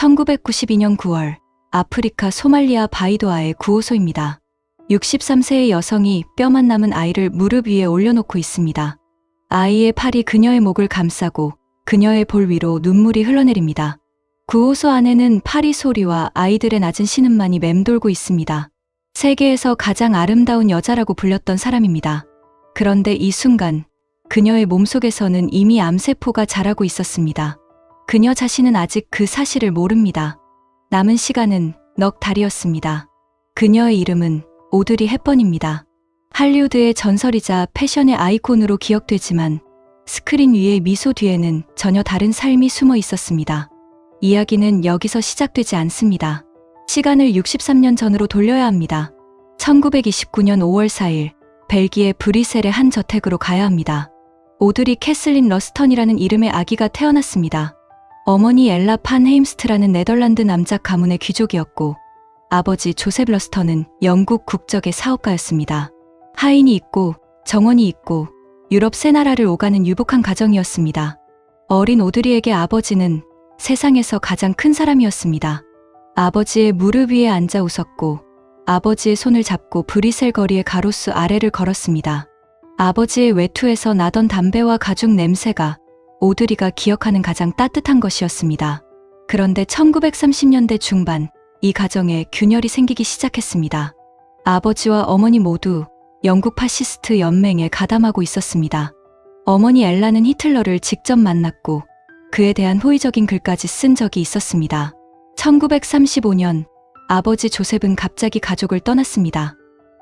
1992년 9월 아프리카 소말리아 바이도아의 구호소입니다. 63세의 여성이 뼈만 남은 아이를 무릎 위에 올려놓고 있습니다. 아이의 팔이 그녀의 목을 감싸고 그녀의 볼 위로 눈물이 흘러내립니다. 구호소 안에는 파리 소리와 아이들의 낮은 신음만이 맴돌고 있습니다. 세계에서 가장 아름다운 여자라고 불렸던 사람입니다. 그런데 이 순간 그녀의 몸속에서는 이미 암세포가 자라고 있었습니다. 그녀 자신은 아직 그 사실을 모릅니다. 남은 시간은 넉 달이었습니다. 그녀의 이름은 오드리 헵번입니다. 할리우드의 전설이자 패션의 아이콘으로 기억되지만 스크린 위의 미소 뒤에는 전혀 다른 삶이 숨어 있었습니다. 이야기는 여기서 시작되지 않습니다. 시간을 63년 전으로 돌려야 합니다. 1929년 5월 4일 벨기에 브뤼셀의 한 저택으로 가야 합니다. 오드리 캐슬린 러스턴이라는 이름의 아기가 태어났습니다. 어머니 엘라 판 헤임스트라는 네덜란드 남자 가문의 귀족이었고 아버지 조셉 러스턴은 영국 국적의 사업가였습니다. 하인이 있고 정원이 있고 유럽 세 나라를 오가는 유복한 가정이었습니다. 어린 오드리에게 아버지는 세상에서 가장 큰 사람이었습니다. 아버지의 무릎 위에 앉아 웃었고 아버지의 손을 잡고 브뤼셀 거리의 가로수 아래를 걸었습니다. 아버지의 외투에서 나던 담배와 가죽 냄새가 오드리가 기억하는 가장 따뜻한 것이었습니다. 그런데 1930년대 중반 이 가정에 균열이 생기기 시작했습니다. 아버지와 어머니 모두 영국 파시스트 연맹에 가담하고 있었습니다. 어머니 엘라는 히틀러를 직접 만났고 그에 대한 호의적인 글까지 쓴 적이 있었습니다. 1935년 아버지 조셉은 갑자기 가족을 떠났습니다.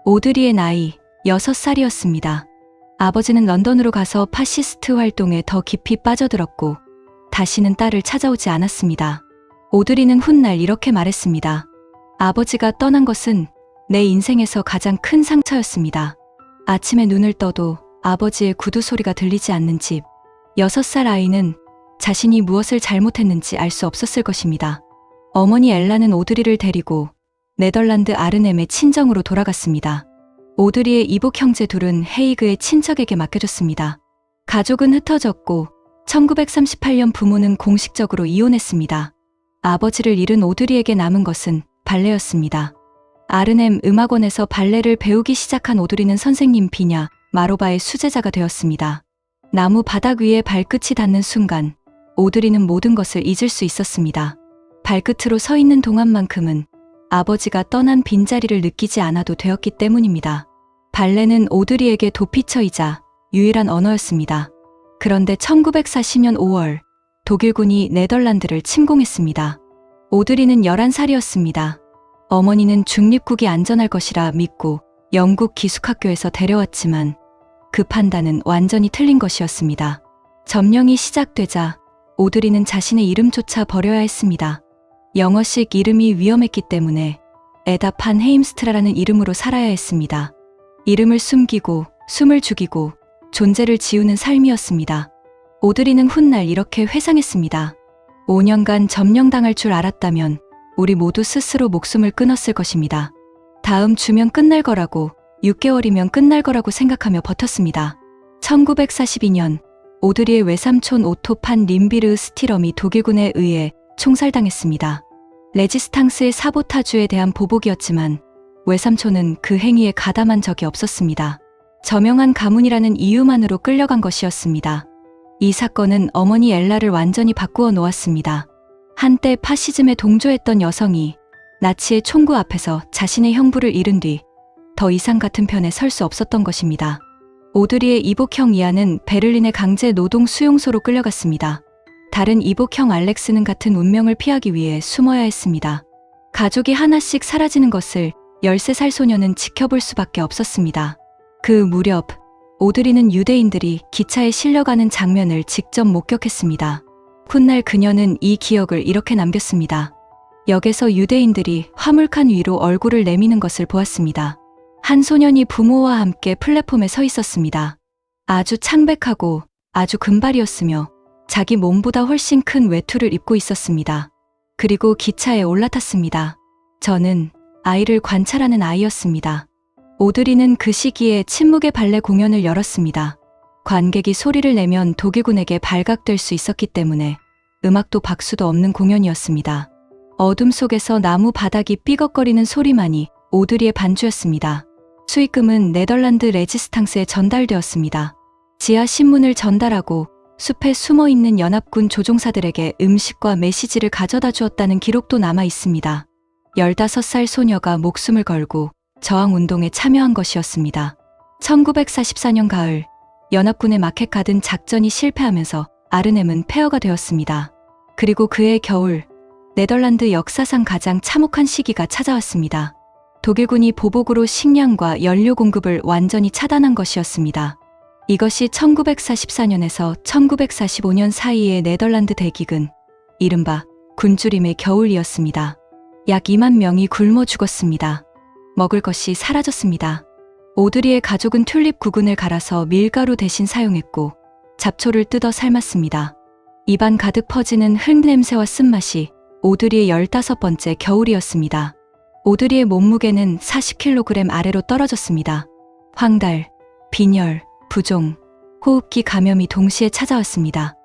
오드리의 나이 6살이었습니다. 아버지는 런던으로 가서 파시스트 활동에 더 깊이 빠져들었고 다시는 딸을 찾아오지 않았습니다. 오드리는 훗날 이렇게 말했습니다. 아버지가 떠난 것은 내 인생에서 가장 큰 상처였습니다. 아침에 눈을 떠도 아버지의 구두 소리가 들리지 않는 집. 6살 아이는 자신이 무엇을 잘못했는지 알 수 없었을 것입니다. 어머니 엘라는 오드리를 데리고 네덜란드 아르넴의 친정으로 돌아갔습니다. 오드리의 이복 형제 둘은 헤이그의 친척에게 맡겨졌습니다. 가족은 흩어졌고 1938년 부모는 공식적으로 이혼했습니다. 아버지를 잃은 오드리에게 남은 것은 발레였습니다. 아르넴 음악원에서 발레를 배우기 시작한 오드리는 선생님 비냐 마로바의 수제자가 되었습니다. 나무 바닥 위에 발끝이 닿는 순간 오드리는 모든 것을 잊을 수 있었습니다. 발끝으로 서 있는 동안만큼은 아버지가 떠난 빈자리를 느끼지 않아도 되었기 때문입니다. 발레는 오드리에게 도피처이자 유일한 언어였습니다. 그런데 1940년 5월 독일군이 네덜란드를 침공했습니다. 오드리는 11살이었습니다. 어머니는 중립국이 안전할 것이라 믿고 영국 기숙학교에서 데려왔지만 그 판단은 완전히 틀린 것이었습니다. 점령이 시작되자 오드리는 자신의 이름조차 버려야 했습니다. 영어식 이름이 위험했기 때문에 에다 판 헤임스트라라는 이름으로 살아야 했습니다. 이름을 숨기고 숨을 죽이고 존재를 지우는 삶이었습니다. 오드리는 훗날 이렇게 회상했습니다. 5년간 점령당할 줄 알았다면 우리 모두 스스로 목숨을 끊었을 것입니다. 다음 주면 끝날 거라고 6개월이면 끝날 거라고 생각하며 버텼습니다. 1942년 오드리의 외삼촌 오토 판 림비르 스티럼이 독일군에 의해 총살당했습니다. 레지스탕스의 사보타주에 대한 보복이었지만 외삼촌은 그 행위에 가담한 적이 없었습니다. 저명한 가문이라는 이유만으로 끌려간 것이었습니다. 이 사건은 어머니 엘라를 완전히 바꾸어 놓았습니다. 한때 파시즘에 동조했던 여성이 나치의 총구 앞에서 자신의 형부를 잃은 뒤 더 이상 같은 편에 설 수 없었던 것입니다. 오드리의 이복형 이안은 베를린의 강제 노동 수용소로 끌려갔습니다. 다른 이복형 알렉스는 같은 운명을 피하기 위해 숨어야 했습니다. 가족이 하나씩 사라지는 것을 13살 소녀는 지켜볼 수밖에 없었습니다. 그 무렵 오드리는 유대인들이 기차에 실려가는 장면을 직접 목격했습니다. 훗날 그녀는 이 기억을 이렇게 남겼습니다. 역에서 유대인들이 화물칸 위로 얼굴을 내미는 것을 보았습니다. 한 소년이 부모와 함께 플랫폼에 서 있었습니다. 아주 창백하고 아주 금발이었으며 자기 몸보다 훨씬 큰 외투를 입고 있었습니다. 그리고 기차에 올라탔습니다. 저는 아이를 관찰하는 아이였습니다. 오드리는 그 시기에 침묵의 발레 공연을 열었습니다. 관객이 소리를 내면 독일군에게 발각될 수 있었기 때문에 음악도 박수도 없는 공연이었습니다. 어둠 속에서 나무 바닥이 삐걱거리는 소리만이 오드리의 반주였습니다. 수익금은 네덜란드 레지스탕스에 전달되었습니다. 지하 신문을 전달하고 숲에 숨어있는 연합군 조종사들에게 음식과 메시지를 가져다 주었다는 기록도 남아 있습니다. 15살 소녀가 목숨을 걸고 저항운동에 참여한 것이었습니다. 1944년 가을, 연합군의 마켓가든 작전이 실패하면서 아르넴은 폐허가 되었습니다. 그리고 그해 겨울, 네덜란드 역사상 가장 참혹한 시기가 찾아왔습니다. 독일군이 보복으로 식량과 연료 공급을 완전히 차단한 것이었습니다. 이것이 1944년에서 1945년 사이의 네덜란드 대기근, 이른바 굶주림의 겨울이었습니다. 약 2만 명이 굶어 죽었습니다. 먹을 것이 사라졌습니다. 오드리의 가족은 튤립 구근을 갈아서 밀가루 대신 사용했고 잡초를 뜯어 삶았습니다. 입안 가득 퍼지는 흙냄새와 쓴맛이 오드리의 15번째 겨울이었습니다. 오드리의 몸무게는 40kg 아래로 떨어졌습니다. 황달, 빈혈, 부종, 호흡기 감염이 동시에 찾아왔습니다.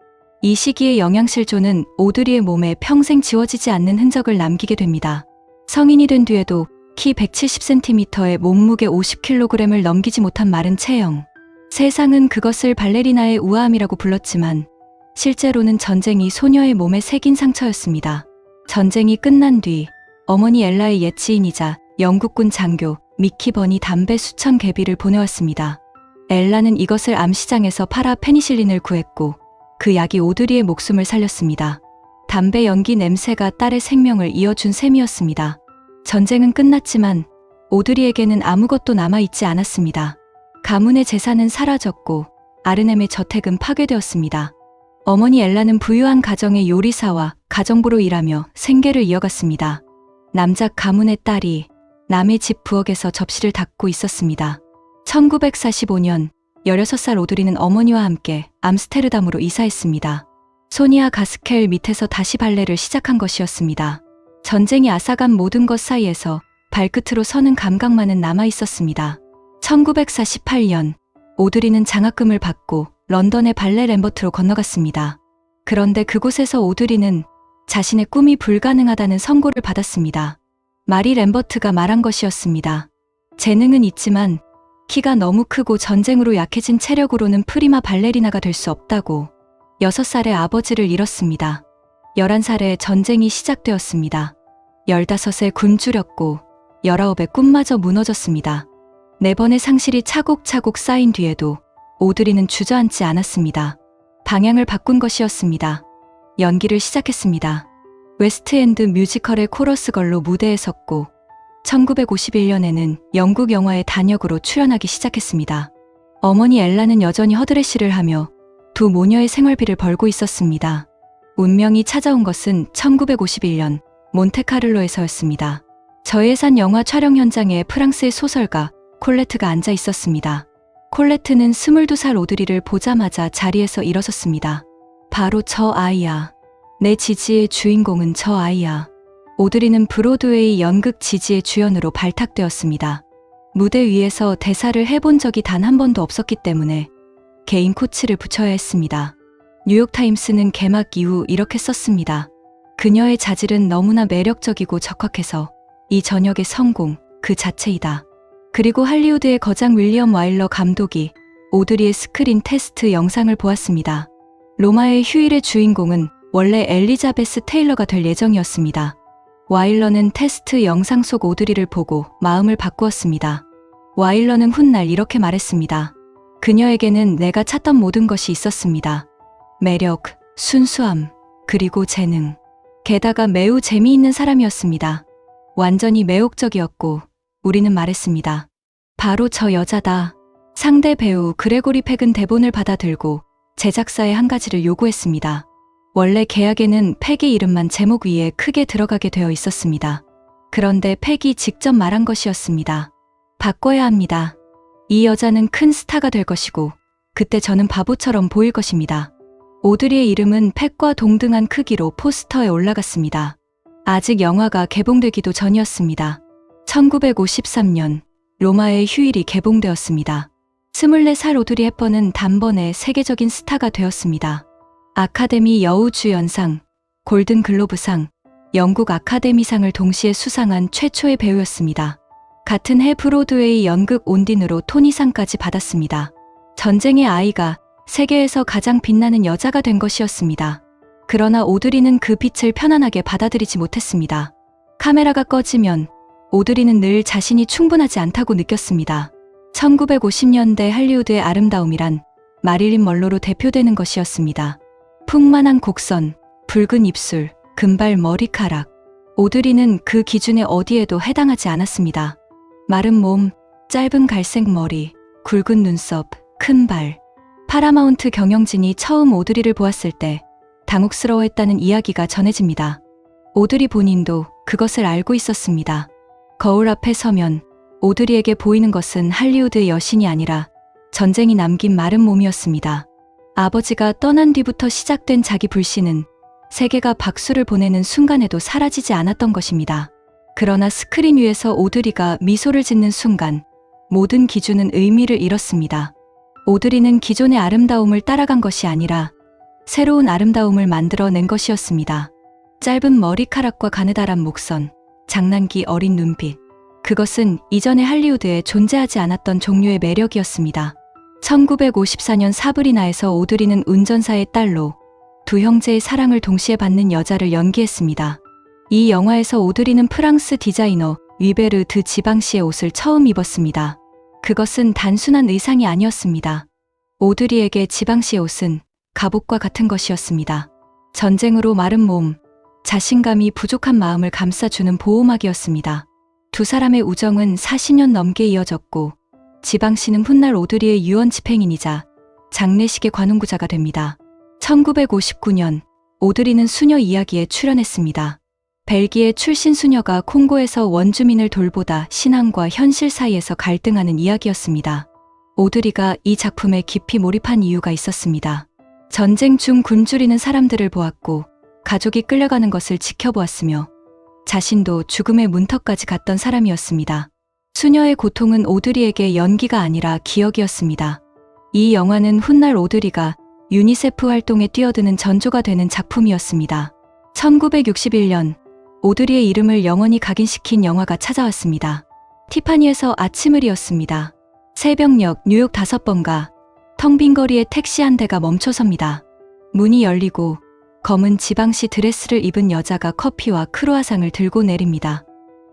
이 시기의 영양실조는 오드리의 몸에 평생 지워지지 않는 흔적을 남기게 됩니다. 성인이 된 뒤에도 키 170cm에 몸무게 50kg을 넘기지 못한 마른 체형. 세상은 그것을 발레리나의 우아함이라고 불렀지만 실제로는 전쟁이 소녀의 몸에 새긴 상처였습니다. 전쟁이 끝난 뒤 어머니 엘라의 옛 지인이자 영국군 장교 미키 번이 담배 수천 개비를 보내왔습니다. 엘라는 이것을 암시장에서 팔아 페니실린을 구했고 그 약이 오드리의 목숨을 살렸습니다. 담배 연기 냄새가 딸의 생명을 이어준 셈이었습니다. 전쟁은 끝났지만 오드리에게는 아무것도 남아있지 않았습니다. 가문의 재산은 사라졌고 아르넴의 저택은 파괴되었습니다. 어머니 엘라는 부유한 가정의 요리사와 가정부로 일하며 생계를 이어갔습니다. 남작 가문의 딸이 남의 집 부엌에서 접시를 닦고 있었습니다. 1945년 16살 오드리는 어머니와 함께 암스테르담으로 이사했습니다. 소니아 가스켈 밑에서 다시 발레를 시작한 것이었습니다. 전쟁이 앗아간 모든 것 사이에서 발끝으로 서는 감각만은 남아 있었습니다. 1948년 오드리는 장학금을 받고 런던의 발레 램버트로 건너갔습니다. 그런데 그곳에서 오드리는 자신의 꿈이 불가능하다는 선고를 받았습니다. 마리 램버트가 말한 것이었습니다. 재능은 있지만 키가 너무 크고 전쟁으로 약해진 체력으로는 프리마 발레리나가 될 수 없다고. 6살에 아버지를 잃었습니다. 11살에 전쟁이 시작되었습니다. 15에 굶주렸고 19에 꿈마저 무너졌습니다. 4번의 상실이 차곡차곡 쌓인 뒤에도 오드리는 주저앉지 않았습니다. 방향을 바꾼 것이었습니다. 연기를 시작했습니다. 웨스트엔드 뮤지컬의 코러스걸로 무대에 섰고 1951년에는 영국 영화의 단역으로 출연하기 시작했습니다. 어머니 엘라는 여전히 허드레시를 하며 두 모녀의 생활비를 벌고 있었습니다. 운명이 찾아온 것은 1951년 몬테카를로에서였습니다. 저예산 영화 촬영 현장에 프랑스의 소설가 콜레트가 앉아 있었습니다. 콜레트는 22살 오드리를 보자마자 자리에서 일어섰습니다. 바로 저 아이야. 내 지지의 주인공은 저 아이야. 오드리는 브로드웨이 연극 지지의 주연으로 발탁되었습니다. 무대 위에서 대사를 해본 적이 단 한 번도 없었기 때문에 개인 코치를 붙여야 했습니다. 뉴욕타임스는 개막 이후 이렇게 썼습니다. 그녀의 자질은 너무나 매력적이고 적확해서 이 전역의 성공 그 자체이다. 그리고 할리우드의 거장 윌리엄 와일러 감독이 오드리의 스크린 테스트 영상을 보았습니다. 로마의 휴일의 주인공은 원래 엘리자베스 테일러가 될 예정이었습니다. 와일러는 테스트 영상 속 오드리를 보고 마음을 바꾸었습니다. 와일러는 훗날 이렇게 말했습니다. 그녀에게는 내가 찾던 모든 것이 있었습니다. 매력, 순수함, 그리고 재능. 게다가 매우 재미있는 사람이었습니다. 완전히 매혹적이었고 우리는 말했습니다. 바로 저 여자다. 상대 배우 그레고리 팩은 대본을 받아들고 제작사에 한 가지를 요구했습니다. 원래 계약에는 팩의 이름만 제목 위에 크게 들어가게 되어 있었습니다. 그런데 팩이 직접 말한 것이었습니다. 바꿔야 합니다. 이 여자는 큰 스타가 될 것이고 그때 저는 바보처럼 보일 것입니다. 오드리의 이름은 팩과 동등한 크기로 포스터에 올라갔습니다. 아직 영화가 개봉되기도 전이었습니다. 1953년 로마의 휴일이 개봉되었습니다. 24살 오드리 헵번은 단번에 세계적인 스타가 되었습니다. 아카데미 여우주연상, 골든글로브상, 영국 아카데미상을 동시에 수상한 최초의 배우였습니다. 같은 해 브로드웨이 연극 온딘으로 토니상까지 받았습니다. 전쟁의 아이가 세계에서 가장 빛나는 여자가 된 것이었습니다. 그러나 오드리는 그 빛을 편안하게 받아들이지 못했습니다. 카메라가 꺼지면 오드리는 늘 자신이 충분하지 않다고 느꼈습니다. 1950년대 할리우드의 아름다움이란 마릴린 먼로로 대표되는 것이었습니다. 풍만한 곡선, 붉은 입술, 금발 머리카락. 오드리는 그 기준에 어디에도 해당하지 않았습니다. 마른 몸, 짧은 갈색 머리, 굵은 눈썹, 큰 발. 파라마운트 경영진이 처음 오드리를 보았을 때 당혹스러워했다는 이야기가 전해집니다. 오드리 본인도 그것을 알고 있었습니다. 거울 앞에 서면 오드리에게 보이는 것은 할리우드의 여신이 아니라 전쟁이 남긴 마른 몸이었습니다. 아버지가 떠난 뒤부터 시작된 자기 불신은 세계가 박수를 보내는 순간에도 사라지지 않았던 것입니다. 그러나 스크린 위에서 오드리가 미소를 짓는 순간 모든 기준은 의미를 잃었습니다. 오드리는 기존의 아름다움을 따라간 것이 아니라 새로운 아름다움을 만들어낸 것이었습니다. 짧은 머리카락과 가느다란 목선, 장난기 어린 눈빛. 그것은 이전의 할리우드에 존재하지 않았던 종류의 매력이었습니다. 1954년 사브리나에서 오드리는 운전사의 딸로 두 형제의 사랑을 동시에 받는 여자를 연기했습니다. 이 영화에서 오드리는 프랑스 디자이너 위베르 드 지방시의 옷을 처음 입었습니다. 그것은 단순한 의상이 아니었습니다. 오드리에게 지방시의 옷은 갑옷과 같은 것이었습니다. 전쟁으로 마른 몸, 자신감이 부족한 마음을 감싸주는 보호막이었습니다. 두 사람의 우정은 40년 넘게 이어졌고 지방시는 훗날 오드리의 유언 집행인이자 장례식의 관훈구자가 됩니다. 1959년 오드리는 수녀 이야기에 출연했습니다. 벨기에 출신 수녀가 콩고에서 원주민을 돌보다 신앙과 현실 사이에서 갈등하는 이야기였습니다. 오드리가 이 작품에 깊이 몰입한 이유가 있었습니다. 전쟁 중 굶주리는 사람들을 보았고 가족이 끌려가는 것을 지켜보았으며 자신도 죽음의 문턱까지 갔던 사람이었습니다. 수녀의 고통은 오드리에게 연기가 아니라 기억이었습니다. 이 영화는 훗날 오드리가 유니세프 활동에 뛰어드는 전조가 되는 작품이었습니다. 1961년 오드리의 이름을 영원히 각인시킨 영화가 찾아왔습니다. 티파니에서 아침을 이었습니다. 새벽녘 뉴욕 5번가 텅 빈 거리에 택시 한 대가 멈춰섭니다. 문이 열리고 검은 지방시 드레스를 입은 여자가 커피와 크루아상을 들고 내립니다.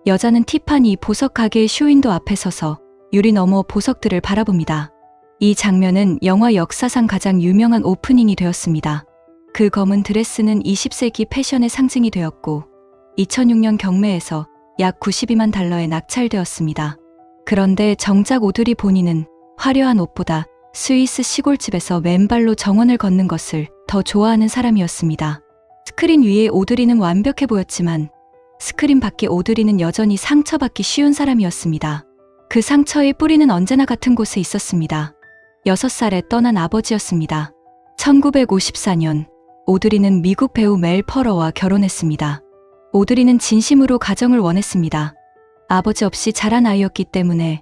여자는 티파니 보석 가게의 쇼윈도 앞에 서서 유리 너머 보석들을 바라봅니다. 이 장면은 영화 역사상 가장 유명한 오프닝이 되었습니다. 그 검은 드레스는 20세기 패션의 상징이 되었고 2006년 경매에서 약 92만 달러에 낙찰되었습니다. 그런데 정작 오드리 본인은 화려한 옷보다 스위스 시골집에서 맨발로 정원을 걷는 것을 더 좋아하는 사람이었습니다. 스크린 위에 오드리는 완벽해 보였지만 스크린 밖에 오드리는 여전히 상처받기 쉬운 사람이었습니다. 그 상처의 뿌리는 언제나 같은 곳에 있었습니다. 6살에 떠난 아버지였습니다. 1954년 오드리는 미국 배우 멜 퍼러와 결혼했습니다. 오드리는 진심으로 가정을 원했습니다. 아버지 없이 자란 아이였기 때문에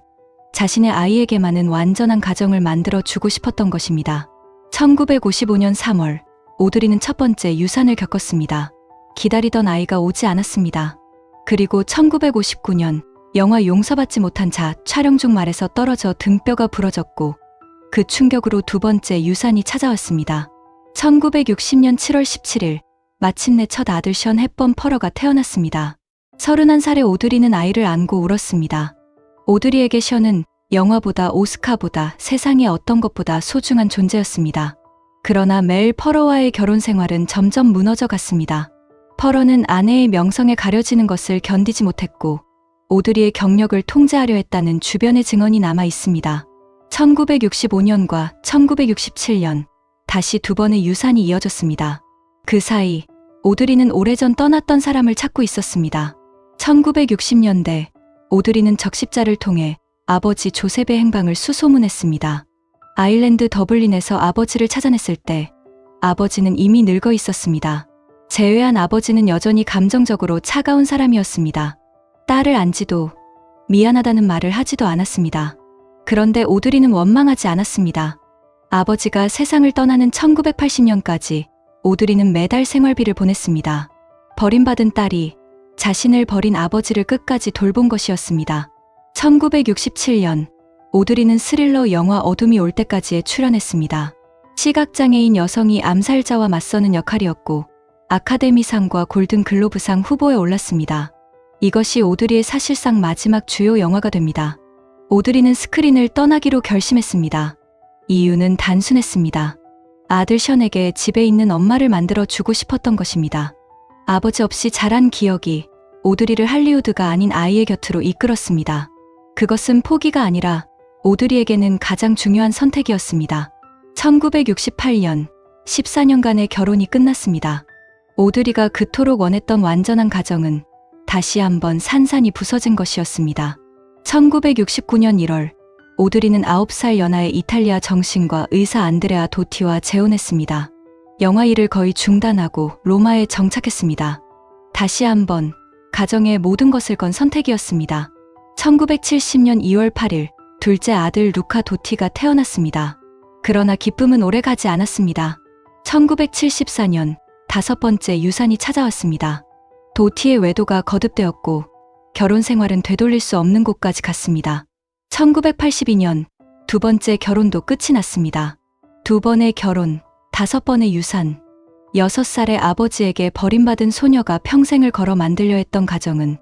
자신의 아이에게만은 완전한 가정을 만들어 주고 싶었던 것입니다. 1955년 3월 오드리는 첫 번째 유산을 겪었습니다. 기다리던 아이가 오지 않았습니다. 그리고 1959년 영화 용서받지 못한 자 촬영 중 말에서 떨어져 등뼈가 부러졌고 그 충격으로 두 번째 유산이 찾아왔습니다. 1960년 7월 17일 마침내 첫 아들 션 헵번 퍼러가 태어났습니다. 31살의 오드리는 아이를 안고 울었습니다. 오드리에게 션은 영화보다 오스카보다 세상의 어떤 것보다 소중한 존재였습니다. 그러나 멜 퍼러와의 결혼 생활은 점점 무너져 갔습니다. 퍼러는 아내의 명성에 가려지는 것을 견디지 못했고 오드리의 경력을 통제하려 했다는 주변의 증언이 남아 있습니다. 1965년과 1967년 다시 두 번의 유산이 이어졌습니다. 그 사이 오드리는 오래전 떠났던 사람을 찾고 있었습니다. 1960년대 오드리는 적십자를 통해 아버지 조셉의 행방을 수소문했습니다. 아일랜드 더블린에서 아버지를 찾아냈을 때 아버지는 이미 늙어 있었습니다. 제외한 아버지는 여전히 감정적으로 차가운 사람이었습니다. 딸을 안지도 미안하다는 말을 하지도 않았습니다. 그런데 오드리는 원망하지 않았습니다. 아버지가 세상을 떠나는 1980년까지 오드리는 매달 생활비를 보냈습니다. 버림받은 딸이 자신을 버린 아버지를 끝까지 돌본 것이었습니다. 1967년 오드리는 스릴러 영화 어둠이 올 때까지에 출연했습니다. 시각장애인 여성이 암살자와 맞서는 역할이었고 아카데미상과 골든글로브상 후보에 올랐습니다. 이것이 오드리의 사실상 마지막 주요 영화가 됩니다. 오드리는 스크린을 떠나기로 결심했습니다. 이유는 단순했습니다. 아들 션에게 집에 있는 엄마를 만들어 주고 싶었던 것입니다. 아버지 없이 자란 기억이 오드리를 할리우드가 아닌 아이의 곁으로 이끌었습니다. 그것은 포기가 아니라 오드리에게는 가장 중요한 선택이었습니다. 1968년 14년간의 결혼이 끝났습니다. 오드리가 그토록 원했던 완전한 가정은 다시 한번 산산이 부서진 것이었습니다. 1969년 1월 오드리는 9살 연하의 이탈리아 정신과 의사 안드레아 도티와 재혼했습니다. 영화 일을 거의 중단하고 로마에 정착했습니다. 다시 한번 가정의 모든 것을 건 선택이었습니다. 1970년 2월 8일 둘째 아들 루카 도티가 태어났습니다. 그러나 기쁨은 오래가지 않았습니다. 1974년 5번째 유산이 찾아왔습니다. 도티의 외도가 거듭되었고 결혼 생활은 되돌릴 수 없는 곳까지 갔습니다. 1982년 두 번째 결혼도 끝이 났습니다. 두 번의 결혼, 5번의 유산, 6살의 아버지에게 버림받은 소녀가 평생을 걸어 만들려 했던 가정은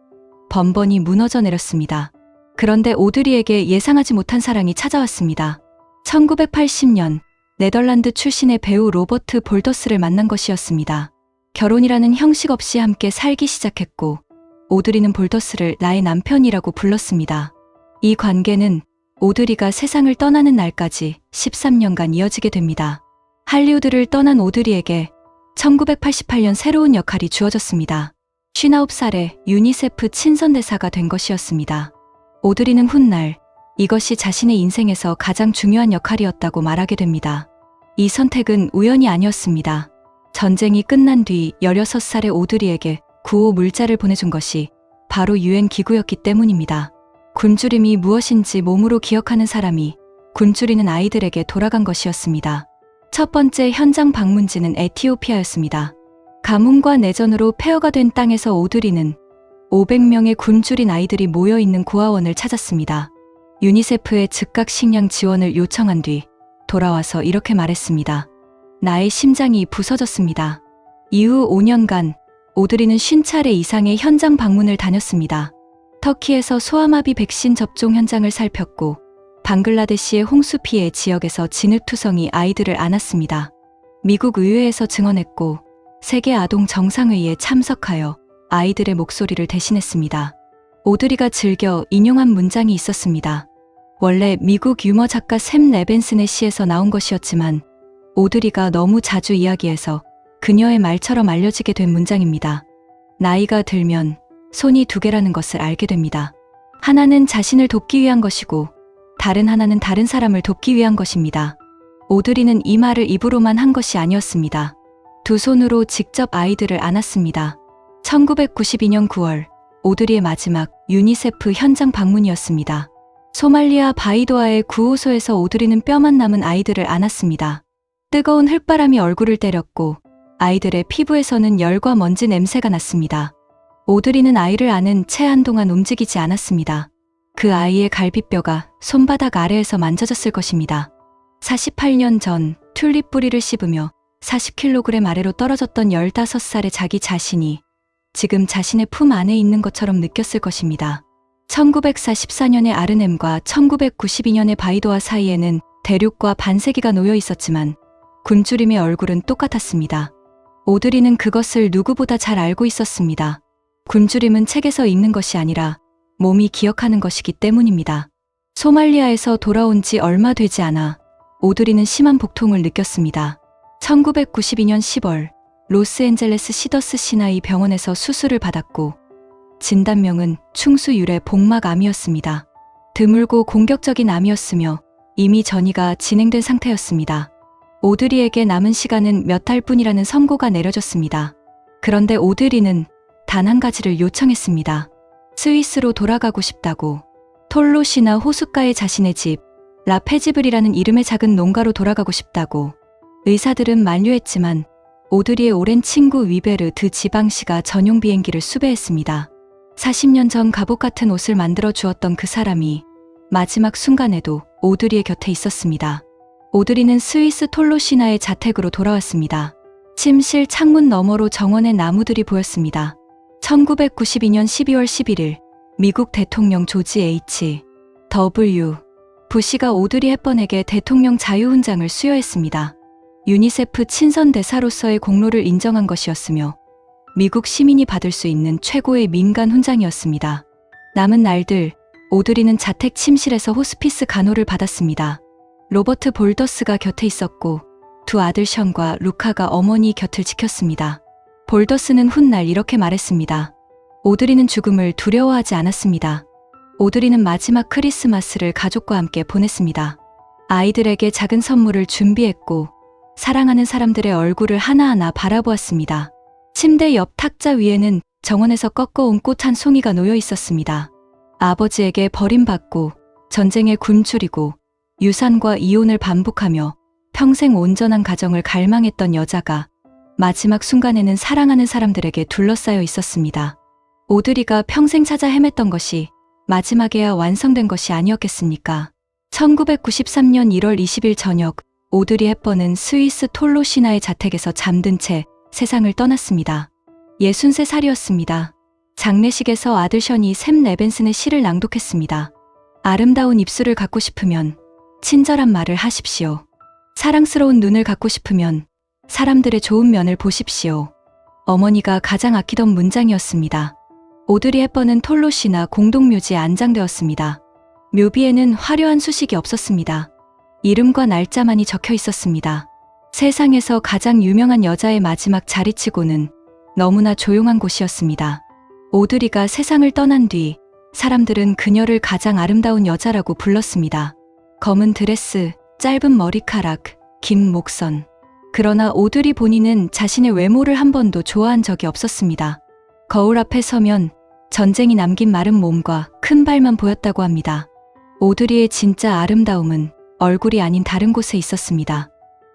번번이 무너져 내렸습니다. 그런데 오드리에게 예상하지 못한 사랑이 찾아왔습니다. 1980년 네덜란드 출신의 배우 로버트 볼더스를 만난 것이었습니다. 결혼이라는 형식 없이 함께 살기 시작했고 오드리는 볼더스를 나의 남편이라고 불렀습니다. 이 관계는 오드리가 세상을 떠나는 날까지 13년간 이어지게 됩니다. 할리우드를 떠난 오드리에게 1988년 새로운 역할이 주어졌습니다. 59살의 유니세프 친선대사가 된 것이었습니다. 오드리는 훗날 이것이 자신의 인생에서 가장 중요한 역할이었다고 말하게 됩니다. 이 선택은 우연이 아니었습니다. 전쟁이 끝난 뒤 16살의 오드리에게 구호 물자를 보내준 것이 바로 유엔 기구였기 때문입니다. 굶주림이 무엇인지 몸으로 기억하는 사람이 굶주리는 아이들에게 돌아간 것이었습니다. 첫 번째 현장 방문지는 에티오피아였습니다. 가뭄과 내전으로 폐허가 된 땅에서 오드리는 500명의 굶주린 아이들이 모여있는 고아원을 찾았습니다. 유니세프의 즉각 식량 지원을 요청한 뒤 돌아와서 이렇게 말했습니다. 나의 심장이 부서졌습니다. 이후 5년간 오드리는 50차례 이상의 현장 방문을 다녔습니다. 터키에서 소아마비 백신 접종 현장을 살폈고 방글라데시의 홍수 피해 지역에서 진흙투성이 아이들을 안았습니다. 미국 의회에서 증언했고 세계 아동 정상회의에 참석하여 아이들의 목소리를 대신했습니다. 오드리가 즐겨 인용한 문장이 있었습니다. 원래 미국 유머 작가 샘 레벤슨의 시에서 나온 것이었지만 오드리가 너무 자주 이야기해서 그녀의 말처럼 알려지게 된 문장입니다. 나이가 들면 손이 두 개라는 것을 알게 됩니다. 하나는 자신을 돕기 위한 것이고 다른 하나는 다른 사람을 돕기 위한 것입니다. 오드리는 이 말을 입으로만 한 것이 아니었습니다. 두 손으로 직접 아이들을 안았습니다. 1992년 9월 오드리의 마지막 유니세프 현장 방문이었습니다. 소말리아 바이도아의 구호소에서 오드리는 뼈만 남은 아이들을 안았습니다. 뜨거운 흙바람이 얼굴을 때렸고 아이들의 피부에서는 열과 먼지 냄새가 났습니다. 오드리는 아이를 안은 채 한동안 움직이지 않았습니다. 그 아이의 갈비뼈가 손바닥 아래에서 만져졌을 것입니다. 48년 전 튤립 뿌리를 씹으며 40kg 아래로 떨어졌던 15살의 자기 자신이 지금 자신의 품 안에 있는 것처럼 느꼈을 것입니다. 1944년의 아르넴과 1992년의 바이도아 사이에는 대륙과 반세기가 놓여 있었지만 굶주림의 얼굴은 똑같았습니다. 오드리는 그것을 누구보다 잘 알고 있었습니다. 굶주림은 책에서 읽는 것이 아니라 몸이 기억하는 것이기 때문입니다. 소말리아에서 돌아온 지 얼마 되지 않아 오드리는 심한 복통을 느꼈습니다. 1992년 10월 로스앤젤레스 시더스 시나이 병원에서 수술을 받았고 진단명은 충수유래 복막암이었습니다. 드물고 공격적인 암이었으며 이미 전이가 진행된 상태였습니다. 오드리에게 남은 시간은 몇 달 뿐이라는 선고가 내려졌습니다. 그런데 오드리는 단 한 가지를 요청했습니다. 스위스로 돌아가고 싶다고. 톨로시나 호숫가의 자신의 집, 라페지블이라는 이름의 작은 농가로 돌아가고 싶다고. 의사들은 만류했지만 오드리의 오랜 친구 위베르 드 지방시가 전용 비행기를 수배했습니다. 40년 전 갑옷 같은 옷을 만들어 주었던 그 사람이 마지막 순간에도 오드리의 곁에 있었습니다. 오드리는 스위스 톨로시나의 자택으로 돌아왔습니다. 침실 창문 너머로 정원의 나무들이 보였습니다. 1992년 12월 11일 미국 대통령 조지 H.W. 부시가 오드리 헵번에게 대통령 자유훈장을 수여했습니다. 유니세프 친선 대사로서의 공로를 인정한 것이었으며 미국 시민이 받을 수 있는 최고의 민간 훈장이었습니다. 남은 날들 오드리는 자택 침실에서 호스피스 간호를 받았습니다. 로버트 볼더스가 곁에 있었고 두 아들 션과 루카가 어머니 곁을 지켰습니다. 볼더스는 훗날 이렇게 말했습니다. 오드리는 죽음을 두려워하지 않았습니다. 오드리는 마지막 크리스마스를 가족과 함께 보냈습니다. 아이들에게 작은 선물을 준비했고 사랑하는 사람들의 얼굴을 하나하나 바라보았습니다. 침대 옆 탁자 위에는 정원에서 꺾어온 꽃 한 송이가 놓여 있었습니다. 아버지에게 버림받고 전쟁에 굶주리고 유산과 이혼을 반복하며 평생 온전한 가정을 갈망했던 여자가 마지막 순간에는 사랑하는 사람들에게 둘러싸여 있었습니다. 오드리가 평생 찾아 헤맸던 것이 마지막에야 완성된 것이 아니었겠습니까? 1993년 1월 20일 저녁 오드리 헵번은 스위스 톨로시나의 자택에서 잠든 채 세상을 떠났습니다. 63살이었습니다. 장례식에서 아들 션이 샘 레벤슨의 시를 낭독했습니다. 아름다운 입술을 갖고 싶으면 친절한 말을 하십시오. 사랑스러운 눈을 갖고 싶으면 사람들의 좋은 면을 보십시오. 어머니가 가장 아끼던 문장이었습니다. 오드리 헵번은 톨로시나 공동묘지에 안장되었습니다. 묘비에는 화려한 수식이 없었습니다. 이름과 날짜만이 적혀 있었습니다. 세상에서 가장 유명한 여자의 마지막 자리치고는 너무나 조용한 곳이었습니다. 오드리가 세상을 떠난 뒤 사람들은 그녀를 가장 아름다운 여자라고 불렀습니다. 검은 드레스, 짧은 머리카락, 긴 목선. 그러나 오드리 본인은 자신의 외모를 한 번도 좋아한 적이 없었습니다. 거울 앞에 서면 전쟁이 남긴 마른 몸과 큰 발만 보였다고 합니다. 오드리의 진짜 아름다움은 얼굴이 아닌 다른 곳에 있었습니다.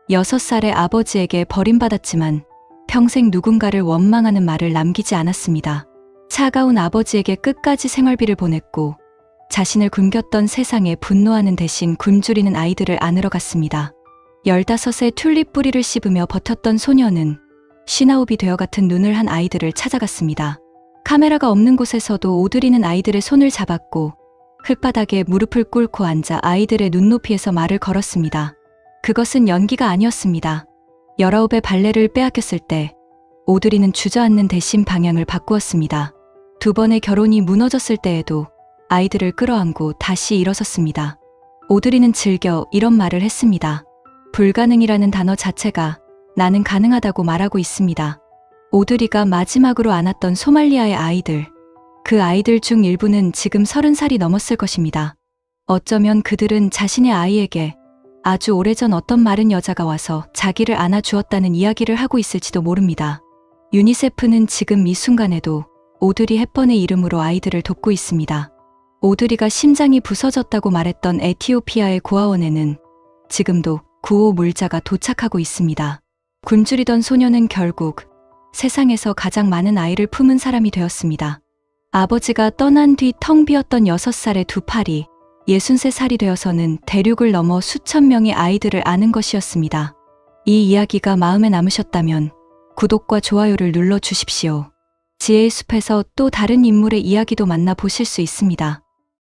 6살의 아버지에게 버림받았지만 평생 누군가를 원망하는 말을 남기지 않았습니다. 차가운 아버지에게 끝까지 생활비를 보냈고 자신을 굶겼던 세상에 분노하는 대신 굶주리는 아이들을 안으러 갔습니다. 15의 튤립 뿌리를 씹으며 버텼던 소녀는 시나우비 되어 같은 눈을 한 아이들을 찾아갔습니다. 카메라가 없는 곳에서도 오드리는 아이들의 손을 잡았고 흙바닥에 무릎을 꿇고 앉아 아이들의 눈높이에서 말을 걸었습니다. 그것은 연기가 아니었습니다. 19의 발레를 빼앗겼을 때 오드리는 주저앉는 대신 방향을 바꾸었습니다. 2번의 결혼이 무너졌을 때에도 아이들을 끌어안고 다시 일어섰습니다. 오드리는 즐겨 이런 말을 했습니다. 불가능이라는 단어 자체가 나는 가능하다고 말하고 있습니다. 오드리가 마지막으로 안았던 소말리아의 아이들. 그 아이들 중 일부는 지금 30살이 넘었을 것입니다. 어쩌면 그들은 자신의 아이에게 아주 오래전 어떤 마른 여자가 와서 자기를 안아주었다는 이야기를 하고 있을지도 모릅니다. 유니세프는 지금 이 순간에도 오드리 헵번의 이름으로 아이들을 돕고 있습니다. 오드리가 심장이 부서졌다고 말했던 에티오피아의 고아원에는 지금도 구호 물자가 도착하고 있습니다. 굶주리던 소녀는 결국 세상에서 가장 많은 아이를 품은 사람이 되었습니다. 아버지가 떠난 뒤 텅 비었던 6살의 두 팔이 63살이 되어서는 대륙을 넘어 수천 명의 아이들을 아는 것이었습니다. 이 이야기가 마음에 남으셨다면 구독과 좋아요를 눌러 주십시오. 지혜의 숲에서 또 다른 인물의 이야기도 만나보실 수 있습니다.